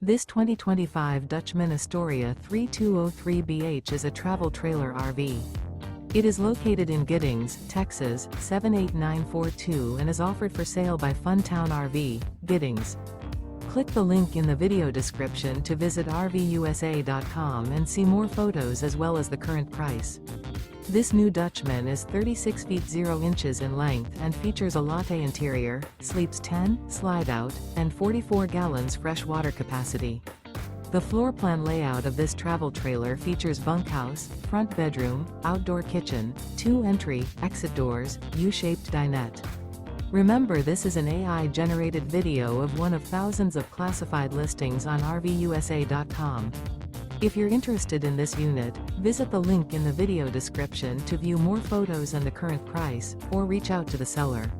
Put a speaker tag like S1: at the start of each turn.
S1: This 2025 Dutchmen Astoria 3203BH is a travel trailer RV. It is located in Giddings, Texas, 78942 and is offered for sale by Funtown RV, Giddings. Click the link in the video description to visit RVUSA.com and see more photos as well as the current price. This new Dutchman is 36 feet 0 inches in length and features a LATTE interior, sleeps 10, slide-out, and 44 gallons fresh water capacity. The floor plan layout of this travel trailer features bunkhouse, front bedroom, outdoor kitchen, 2 entry, exit doors, U-shaped dinette. Remember, this is an AI-generated video of one of thousands of classified listings on RVUSA.com. If you're interested in this unit, visit the link in the video description to view more photos and the current price, or reach out to the seller.